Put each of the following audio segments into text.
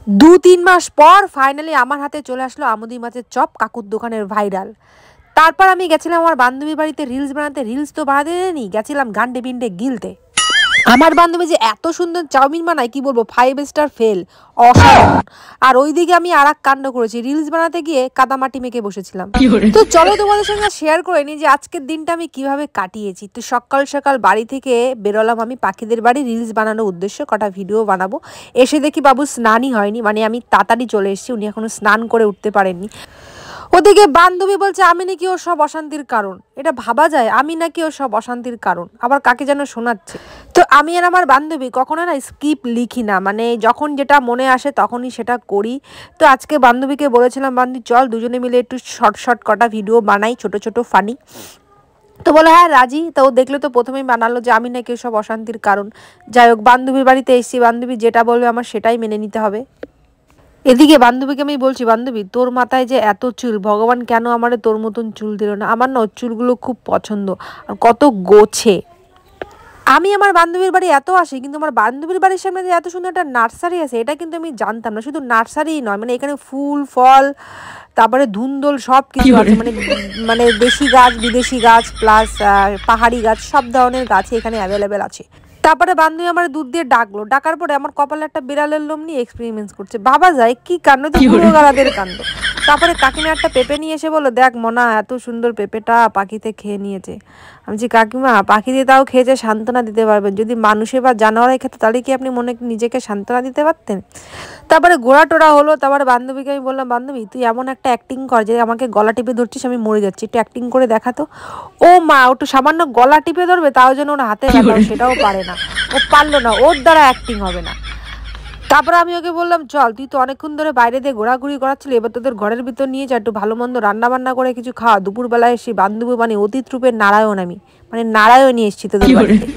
2-3 মাস পর ফাইনালি আমার হাতে চলে আসলো আমুদি মাছের চপ, কাকুর দোকানের ভাইরাল। তারপর আমি গেছিলাম আমার বান্ধবীর বাড়িতে রিলস বানাতে। রিলস তো বানাতে দেয়নি, গেছিলাম গান্ডে বিন্ডে গিলতে। আমার বান্ধবী যে এত সুন্দর চাউমিন বানায় কি বলবো, 5 স্টার ফেল, অসাধারণ। আর ওইদিকে আমি আর এক কাণ্ড করেছি, রিলস বানাতে গিয়ে কাদামাটি মেখে বসেছিলাম। তো চলো তোমাদের সঙ্গে শেয়ার করে নিই যে আজকের দিনটা আমি কিভাবে কাটিয়েছি। তো সকাল সকাল বাড়ি থেকে বেরোলাম আমি পাখিদের বাড়ি রিলস বানানোর উদ্দেশ্যে, কটা ভিডিও বানাবো। এসে দেখি বাবু স্নানই হয়নি, মানে আমি তাড়াতাড়ি চলে এসেছি, উনি এখনো স্নান করে উঠতে পারেননি। ওদিকে বান্ধবী বলছে আমি নাকি ওর সব অশান্তির কারণ। এটা ভাবা যায়, আমি নাকি ওর সব অশান্তির কারণ, আবার কাকে যেন শোনাচ্ছে। তো আমি আর আমার বান্ধবী কখনো না স্কিপ লিখি না, মানে যখন যেটা মনে আসে তখনই সেটা করি। তো আজকে বান্ধবীকে বলেছিলাম, বান্ধবী চল দুজনে মিলে একটু শর্ট শর্ট কটা ভিডিও বানাই, ছোট ছোট ফানি। তো বলে হ্যাঁ রাজি। তো ও দেখলে তো প্রথমেই বানালো যে আমি নাকি সব অশান্তির কারণ। যাই হোক, বান্ধবীর বাড়িতে এসেছি, বান্ধবী যেটা বলবে আমার সেটাই মেনে নিতে হবে। এদিকে বান্ধবীকে আমি বলছি, বান্ধবী তোর মাথায় যে এত চুল, ভগবান কেন আমারে তোর মতন চুল দিল না। আমার না ওর চুলগুলো খুব পছন্দ, আর কত গোছে। আমি আমার বান্ধবীর বাড়ি এত আসি, কিন্তু আমার বান্ধবীর বাড়ির সামনে যে এত সুন্দর একটা নার্সারি আছে এটা কিন্তু আমি জানতাম না। শুধু নার্সারিই নয়, মানে এখানে ফুল ফল, তারপরে ধুন্দল সব কিছু আছে, মানে মানে দেশি গাছ বিদেশি গাছ প্লাস পাহাড়ি গাছ, সব ধরনের গাছই এখানে অ্যাভেলেবেল আছে। তারপরে বান্ধবী আমার দুধ দিয়ে ডাকলো, ডাকার পরে আমার কপালে একটা বিড়ালের লোম নিয়ে এক্সপেরিমেন্টস করছে। ভাবা যায় কি কাণ্ড, তো পুরো গালাদের কাণ্ড। তারপরে কাকিমা একটা পেঁপে নিয়ে এসে বললো, দেখ মনা এত সুন্দর পেঁপেটা পাখিতে খেয়ে নিয়েছে। আমি বলছি কাকিমা পাখি দিয়ে তাও খেয়েছে, সান্ত্বনা দিতে পারবেন, যদি মানুষে বা জানোয়ারে খেতে তাহলে কি আপনি মনে নিজেকে সান্ত্বনা দিতে পারতেন। তারপরে গোড়া টোড়া হলো। তারপরে বান্ধবীকে আমি বললাম, বান্ধবী তুই এমন একটা অ্যাক্টিং কর যে আমাকে গলা টিপে ধরছিস, আমি মরে যাচ্ছি, একটু অ্যাক্টিং করে দেখাতো। ও মা, একটু সামান্য গলা টিপে ধরবে তাও যেন ওর হাতে ব্যথা, সেটাও পারে না। ও পারলো না, ওর দ্বারা অ্যাক্টিং হবে না। তারপরে আমি ওকে বললাম, চল তুই তো অনেকক্ষণ ধরে বাইরে দিয়ে ঘোরাঘুরি করাচ্ছিলি, এবার তোদের ঘরের ভিতর নিয়ে যা, একটু ভালো মন্দ রান্না বান্না করে কিছু খাওয়া। দুপুরবেলায় এসে বান্ধবী মানে অতীত রূপের নারায়ণ, আমি মানে নারায়ণই এসেছি তোদের বাড়িতে।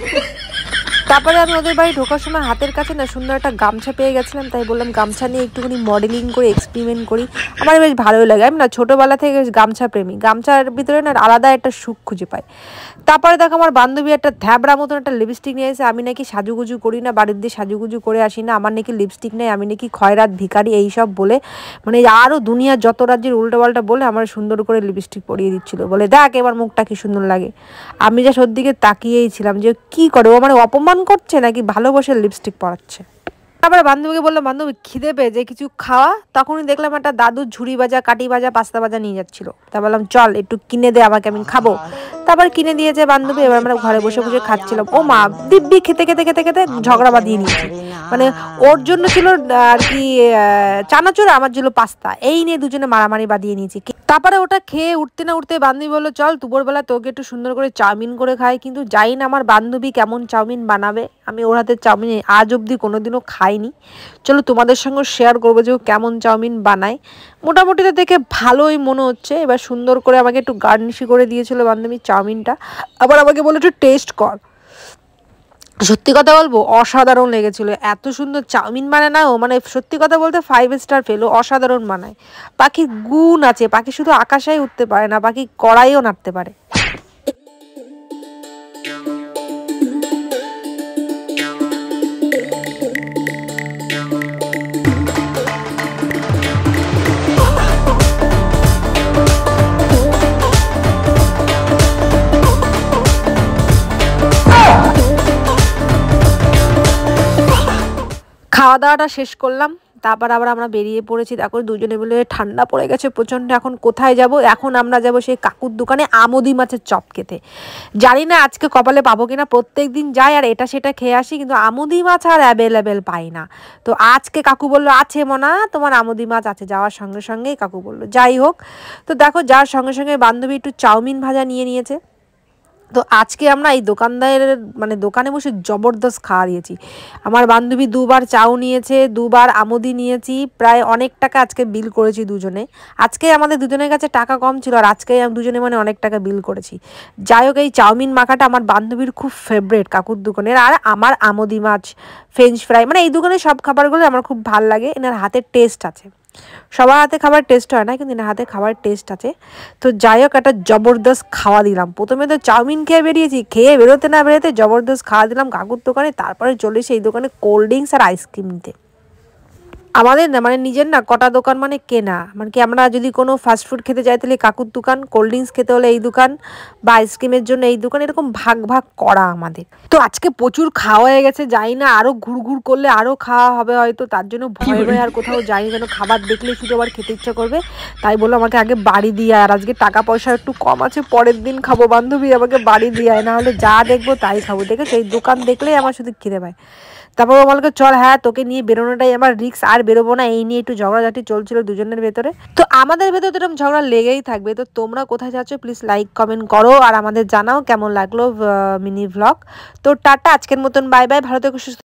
তারপরে আমি ওদের বাড়ি ঢোকার সময় হাতের কাছে না সুন্দর একটা গামছা পেয়ে গেছিলাম, তাই বললাম গামছা নিয়ে একটুখানি মডেলিং করে এক্সপেরিমেন্ট করি। আমার বেশ ভালোই লাগে, আমি না ছোটোবেলা থেকে গামছা প্রেমী, গামছার ভিতরে না আলাদা একটা সুখ খুঁজে পাই। তারপরে দেখো আমার বান্ধবী একটা থ্যাবড়া মতন একটা লিপস্টিক নিয়ে এসে, আমি নাকি সাজুগুজু করি না, বাড়ির দিয়ে সাজুগুজু করে আসি না, আমার নাকি লিপস্টিক নেই, আমি নাকি খয়রাত ভিখারি, এইসব বলে মানে আরও দুনিয়ার যত রাজ্যের উল্টোপাল্টা বলে আমার সুন্দর করে লিপস্টিক পরিয়ে দিচ্ছিল, বলে দেখ এবার মুখটা কি সুন্দর লাগে। আমি যা ওর দিকে তাকিয়েই ছিলাম যে কি করে ও, মানে অপমান করছে নাকি ভালোবাসে লিপস্টিক পরাচ্ছে। তারপরে বান্ধবীকে বললাম, বান্ধবী খিদে পেয়ে যে কিছু খাওয়া। তখনই দেখলাম একটা দাদু ঝুড়ি ভাজা কাটি ভাজা পাস্তা ভাজা নিয়ে যাচ্ছিল। তা বললাম চল একটু কিনে দে আমাকে, আমি খাবো। তারপর কিনে দিয়েছে বান্ধবী, এবার আমরা ঘরে বসে বসে খাচ্ছিলাম। ও মা, দিব্যি খেতে খেতে খেতে খেতে ঝগড়া বাঁধিয়ে নিয়েছি। মানে ওর জন্য ছিল আর কি চানাচুর, আমার জন্য পাস্তা, এই নিয়ে দুজনে মারামারি বাঁধিয়ে নিয়েছি। তারপরে ওটা খেয়ে উঠতে না উঠতে বান্ধবী বললো, চল দুপুরবেলা তোকে একটু সুন্দর করে চাউমিন করে খাই। কিন্তু জানি না আমার বান্ধবী কেমন চাউমিন বানাবে, আমি ওর হাতের চাউমিন আজ অবধি কোনোদিনও খাইনি। চলো তোমাদের সঙ্গে শেয়ার করবো যে ও কেমন চাউমিন বানায়। মোটামুটি তো দেখে ভালোই মনে হচ্ছে। এবার সুন্দর করে আমাকে একটু গার্নিশি করে দিয়েছিল বান্ধবী চাউমিনটা, আবার আমাকে বলে একটু টেস্ট কর। সত্যি কথা বলবো অসাধারণ লেগেছিল, এত সুন্দর চাউমিন বানায় না ও, মানে সত্যি কথা বলতে 5 স্টার ফেলো, অসাধারণ বানায়। পাখির গুণ আছে, পাখি শুধু আকাশেই উঠতে পারে না, পাখি কড়াইও নাড়তে পারে। খাওয়া দাওয়াটা শেষ করলাম, তারপর আবার আমরা বেরিয়ে পড়েছি। দেখো দুজনে মিলে, ঠান্ডা পড়ে গেছে প্রচণ্ড। এখন কোথায় যাব? এখন আমরা যাব সেই কাকুর দোকানে আমুদি মাছের চপ খেতে। জানি না আজকে কপালে পাবো কিনা, প্রত্যেক দিন যাই আর এটা সেটা খেয়ে আসি, কিন্তু আমুদি মাছ আর অ্যাভেলেবেল পাই না। তো আজকে কাকু বললো আছে মনা, তোমার আমুদি মাছ আছে। যাওয়ার সঙ্গে সঙ্গেই কাকু বললো, যাই হোক। তো দেখো যাওয়ার সঙ্গে সঙ্গে বান্ধবী একটু চাউমিন ভাজা নিয়ে নিয়েছে। তো আজকে আমরা এই দোকানদারের মানে দোকানে বসে জবরদস্ত খাওয়া দিয়েছি। আমার বান্ধবী 2বার চাউ নিয়েছে, 2বার আমুদি নিয়েছি, প্রায় অনেক টাকা আজকে বিল করেছি দুজনে। আজকে আমাদের দুজনের কাছে টাকা কম ছিল, আর আজকে দুজনে মানে অনেক টাকা বিল করেছি। যাই হোক, এই চাউমিন মাখাটা আমার বান্ধবীর খুব ফেভারিট কাকুর দোকানের, আর আমার আমুদি মাছ, ফ্রেঞ্চ ফ্রাই, মানে এই দোকানের সব খাবারগুলো আমার খুব ভাল লাগে। এনার হাতের টেস্ট আছে, সবার হাতে খাবার টেস্ট হয় না, কিন্তু এনার হাতে খাবার টেস্ট আছে। তো যাই হোক, একটা জবরদস্ত খাওয়া দিলাম। প্রথমে তো চাউমিন খেয়ে বেরিয়েছি, খেয়ে বেরোতে না বেরোতে জবরদস্ত খাওয়া দিলাম কাকুর দোকানে। তারপরে চলে এসে এই দোকানে কোল্ড ড্রিঙ্কস আর আইসক্রিম নিতে। আমাদের না মানে নিজের না কটা দোকান মানে কেনা, মানে কি আমরা যদি কোনো ফাস্ট ফুড খেতে যাই তাহলে কাকুর দোকান, কোল্ড ড্রিঙ্কস খেতে হলে এই দোকান, বা আইসক্রিমের জন্য এই দোকান, এরকম ভাগ ভাগ করা আমাদের। তো আজকে প্রচুর খাওয়া হয়ে গেছে, যাই না আরো ঘুরঘুর করলে আরো খাওয়া হবে হয়তো, তার জন্য ভয়ে ভয়ে আর কোথাও যাই, যেন খাবার দেখলে শুধু আবার খেতে ইচ্ছা করবে। তাই বললো আমাকে আগে বাড়ি দিয়ে, আর আজকে টাকা পয়সা একটু কম আছে, পরের দিন খাবো, বান্ধবী আমাকে বাড়ি দিয়ে আয়, না হলে যা দেখবো তাই খাবো। দেখে সেই দোকান দেখলেই আমার শুধু খিদে পায়। তারপর ও বলকে চল, হ্যাঁ তোকে নিয়ে বেরোনোটাই আমার রিস্ক, আর বেরোবো না, এই নিয়ে একটু ঝগড়াঝাটি চলছিল দুজনের ভেতরে। তো আমাদের ভেতরে তো এরকম ঝগড়া লেগেই থাকবে। তো তোমরা কোথায় যাচ্ছ প্লিজ লাইক কমেন্ট করো, আর আমাদের জানাও কেমন লাগলো মিনি ভ্লগ। তো টাটা, আজকের মতন বাই বাই, ভালো থেকো সুস্থ।